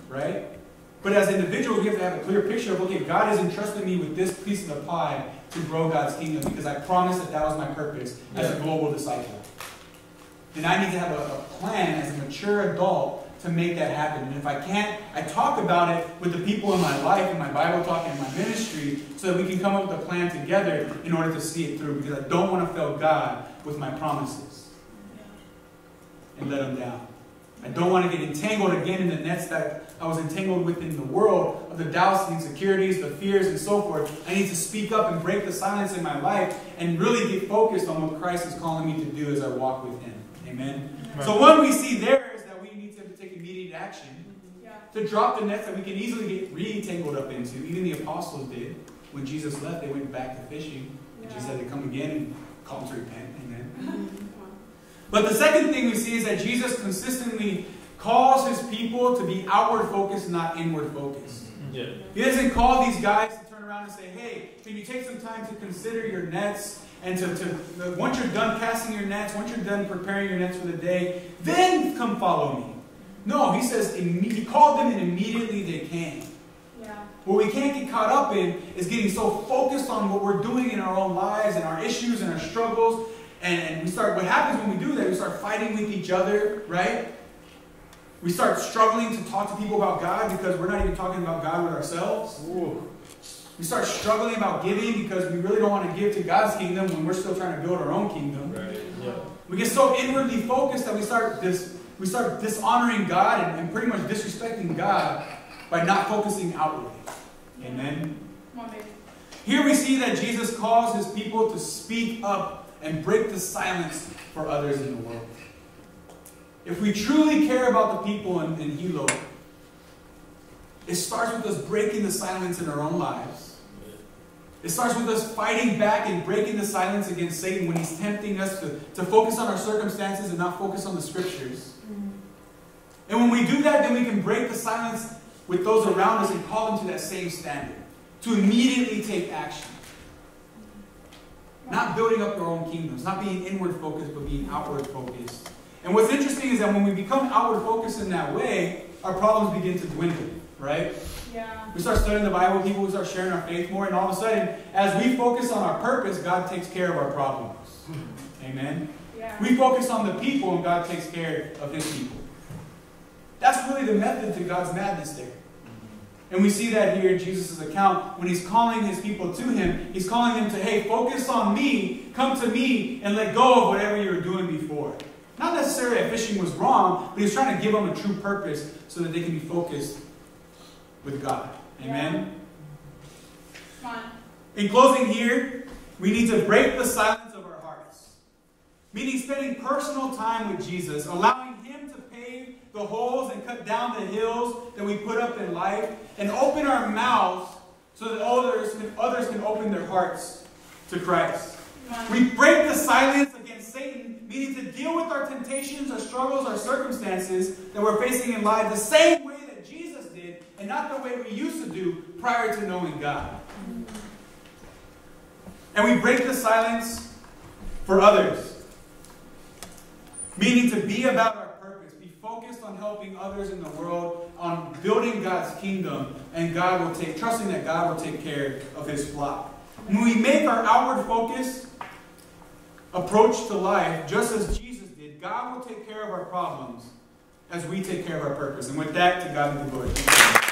right? But as individuals, we have to have a clear picture of, okay, God has entrusted me with this piece of the pie to grow God's kingdom because I promised that that was my purpose as a global disciple. And I need to have a plan as a mature adult to make that happen. And if I can't, I talk about it with the people in my life, in my Bible talk, and in my ministry, so that we can come up with a plan together in order to see it through. Because I don't want to fail God with my promises and let Him down. I don't want to get entangled again in the nets that I was entangled with in the world of the doubts, the insecurities, the fears, and so forth. I need to speak up and break the silence in my life and really get focused on what Christ is calling me to do as I walk with Him. Amen? Right. So what we see there is that we need to take immediate action to drop the nets that we can easily get re-tangled up into. Even the apostles did. When Jesus left, they went back to fishing. And Jesus had to come again and call them to repent. Amen? But the second thing we see is that Jesus consistently calls His people to be outward focused, not inward focused. Yeah. He doesn't call these guys to turn around and say, hey, can you take some time to consider your nets? And once you're done casting your nets, once you're done preparing your nets for the day, then come follow me. No, He says He called them and immediately they came. Yeah. What we can't get caught up in is getting so focused on what we're doing in our own lives and our issues and our struggles. And what happens when we do that, we start fighting with each other, right? We start struggling to talk to people about God because we're not even talking about God with ourselves. Ooh. We start struggling about giving because we really don't want to give to God's kingdom when we're still trying to build our own kingdom. Right. Yeah. We get so inwardly focused that we start dishonoring God and pretty much disrespecting God by not focusing outwardly. Amen? Come on, baby. Here we see that Jesus calls His people to speak up and break the silence for others in the world. If we truly care about the people in Hilo, it starts with us breaking the silence in our own lives. It starts with us fighting back and breaking the silence against Satan when he's tempting us to focus on our circumstances and not focus on the Scriptures. And when we do that, then we can break the silence with those around us and call them to that same standard. To immediately take action. Not building up their own kingdoms. Not being inward focused, but being outward focused. And what's interesting is that when we become outward focused in that way, our problems begin to dwindle. Right? Yeah. We start studying the Bible, people start sharing our faith more, and all of a sudden, as we focus on our purpose, God takes care of our problems. Amen? Yeah. We focus on the people, and God takes care of His people. That's really the method to God's madness there. And we see that here in Jesus' account. When He's calling His people to Him, He's calling them to, hey, focus on me, come to me, and let go of whatever you were doing before. Not necessarily that fishing was wrong, but He's trying to give them a true purpose so that they can be focused with God. Amen? Come on. In closing here, we need to break the silence of our hearts. Meaning spending personal time with Jesus, allowing Him to pave the holes and cut down the hills that we put up in life, and open our mouths so that others can open their hearts to Christ. We break the silence against Satan, meaning to deal with our temptations, our struggles, our circumstances that we're facing in life the same way that Jesus did, and not the way we used to do prior to knowing God. And we break the silence for others, meaning to be about our purpose, be focused on helping others in the world, on building God's kingdom, and trusting that God will take care of His flock. When we make our outward focus approach to life, just as Jesus did, God will take care of our problems as we take care of our purpose. And with that, to God be the glory.